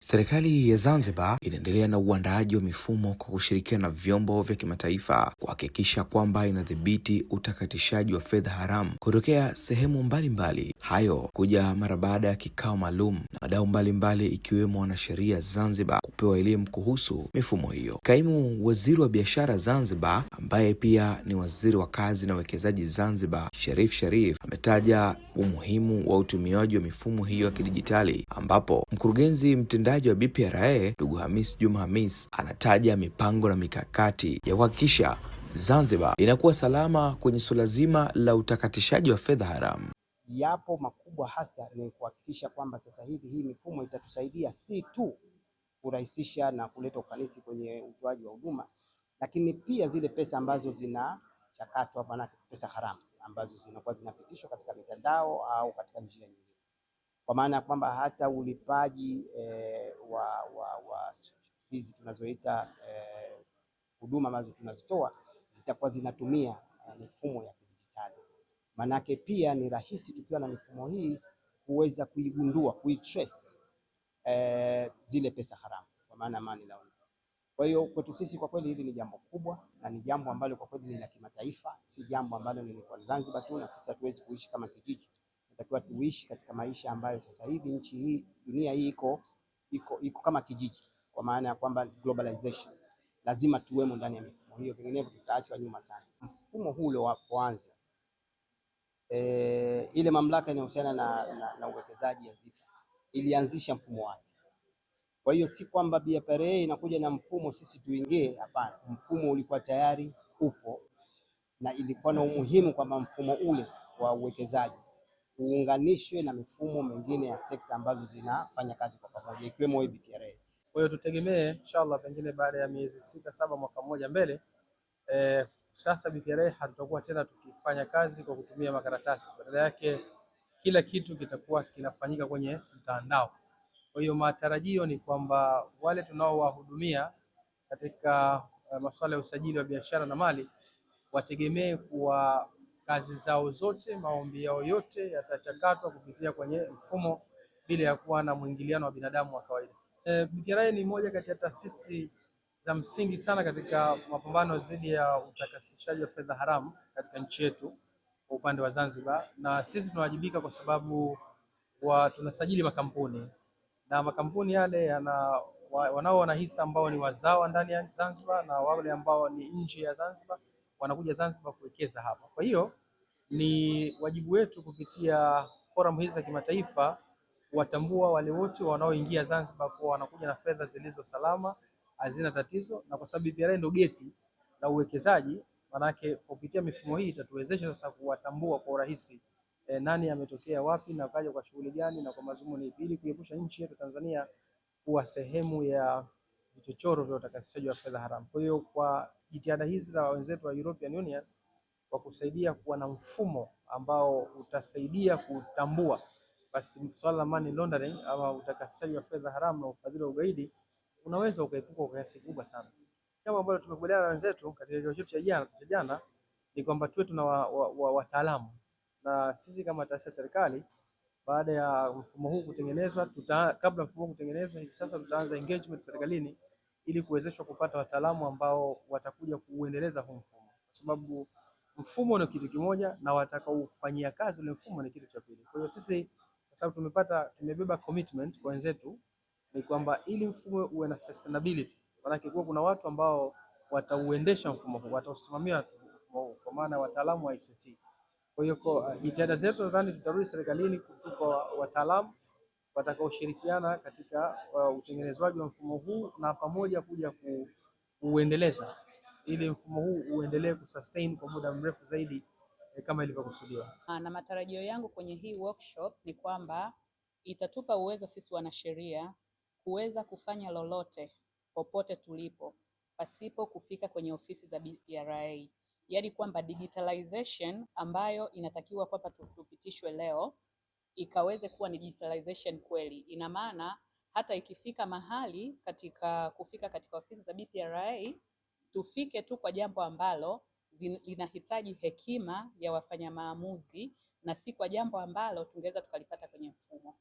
Serikali ya Zanzibar inaendelea na uandaaji wa mifumo kwa kushirikiana na vyombo vya kimataifa kuhakikisha kwamba inadhibiti utakatishaji wa fedha haramu kutokea sehemu mbalimbali. Hayo kuja mara baada ya kikao maalum na wadau mbalimbali ikiwemo wanasheria Zanzibar kupewa elimu kuhusu mifumo hiyo. Kaimu Waziri wa Biashara Zanzibar, ambaye pia ni Waziri wa Kazi na Uwekezaji Zanzibar, Sharif ametaja umuhimu wa utumiaji wa mifumo hiyo ya kidijitali, ambapo mkurugenzi mtendaji wa BPRA ndugu Hamis Juma Hamis anataja mipango na mikakati ya kuhakikisha Zanzibar inakuwa salama kwenye suala zima la utakatishaji wa fedha haramu. Yapo makubwa hasa ni kuhakikisha kwamba sasa hivi hii mifumo itatusaidia si tu kurahisisha na kuleta ufanisi kwenye utoaji wa huduma, lakini pia zile pesa ambazo zinachakatwa, maana pesa haramu ambazo zinakuwa zinapitishwa katika mitandao au katika njia nyingine, kwa maana ya kwamba hata ulipaji wa hizi tunazoita huduma ambazo tunazitoa zitakuwa zinatumia mifumo ya kidijitali. Manake pia ni rahisi tukiwa na mifumo hii kuweza kuigundua, kuitrace zile pesa haramu, kwa maana money laundering. Kwa hiyo kwetu sisi kwa kweli hili ni jambo kubwa na ni jambo ambalo kwa kweli ni la kimataifa, si jambo ambalo ni kwa Zanzibar tu, na sisi hatuwezi kuishi kama kijiji. Tunatakiwa tuishi katika maisha ambayo sasa hivi nchi hii, dunia hii iko kama kijiji, kwa maana ya kwamba globalization. Lazima tuwemo ndani ya mifumo hiyo, vinginevyo tutaachwa nyuma sana. Mfumo huu ule wapoanza ile mamlaka inayohusiana na uwekezaji ya ZIPA ilianzisha mfumo wake. Kwa hiyo si kwamba BPRA inakuja na mfumo sisi tuingie, hapana. Mfumo ulikuwa tayari upo na ilikuwa na umuhimu kwamba mfumo ule wa uwekezaji uunganishwe na mifumo mingine ya sekta ambazo zinafanya kazi kwa pamoja ikiwemo BPRA. Kwa hiyo tutegemee inshallah pengine baada ya miezi 6-7 mwaka mmoja mbele, sasa BPRA hatutakuwa tena tukifanya kazi kwa kutumia makaratasi. Badala yake kila kitu kitakuwa kinafanyika kwenye mtandao. Kwa hiyo matarajio ni kwamba wale tunaowahudumia katika masuala ya usajili wa biashara na mali wategemee kuwa kazi zao zote, maombi yao yote yatachakatwa kupitia kwenye mfumo bila ya kuwa na mwingiliano wa binadamu wa kawaida. BPRA ni moja kati ya taasisi za msingi sana katika mapambano dhidi ya utakasishaji wa fedha haramu katika nchi yetu kwa upande wa Zanzibar, na sisi tunawajibika kwa sababu tunasajili makampuni na makampuni yale wanao wanahisa ambao ni wazawa ndani ya Zanzibar na wale ambao ni nje ya Zanzibar wanakuja Zanzibar kuwekeza hapa. Kwa hiyo ni wajibu wetu kupitia forum hizi za kimataifa watambua wale wote wanaoingia Zanzibar kwa wanakuja na fedha zilizo salama, hazina tatizo, na kwa sababu BPRA ndio geti la uwekezaji, manake kupitia mifumo hii itatuwezesha sasa kuwatambua kwa urahisi nani ametokea wapi na kaja kwa shughuli gani na kwa madhumuni ili kuepusha nchi yetu Tanzania kuwa sehemu ya vichochoro vya utakasishaji wa fedha haramu. Kwa hiyo kwa jitihada hizi za wenzetu wa European Union kwa kusaidia kuwa na mfumo ambao utasaidia kutambua basi swala la money laundering ama utakasishaji wa fedha haramu na ufadhili wa ugaidi unaweza ukaepuka kwa kiasi kikubwa sana. Jambo ambalo tumekubaliana na wenzetu katika kikao chetu cha jana ni kwamba tuwe tuna wataalamu, na sisi kama taasisi ya serikali baada ya mfumo huu kutengenezwa, kabla mfumo huu kutengenezwa, hivi sasa tutaanza engagement serikalini ili kuwezeshwa kupata wataalamu ambao watakuja kuuendeleza huu mfumo, kwa sababu mfumo ni kitu kimoja na watakaofanyia kazi ule mfumo ni kitu cha pili. Kwa hiyo sisi kwa sababu tumebeba commitment kwa wenzetu ni kwamba ili mfumo uwe na sustainability, maana kuna watu ambao watauendesha mfumo huu, watausimamia mfumo huu kwa maana wataalamu wa ICT. Kwa hiyo jitihada zetu nadhani tutarudi serikalini kutupa wataalamu watakaoshirikiana katika utengenezwaji wa mfumo huu na pamoja kuja kuuendeleza ili mfumo huu uendelee kusustain kwa muda mrefu zaidi kama ilivyokusudiwa. Na matarajio yangu kwenye hii workshop ni kwamba itatupa uwezo sisi wanasheria kuweza kufanya lolote popote tulipo pasipo kufika kwenye ofisi za BPRA. Yaani kwamba digitalization ambayo inatakiwa kwamba tupitishwe leo ikaweze kuwa ni digitalization kweli. Ina maana hata ikifika mahali kufika katika ofisi za BPRA tufike tu kwa jambo ambalo linahitaji hekima ya wafanya maamuzi na si kwa jambo ambalo tungeweza tukalipata kwenye mfumo.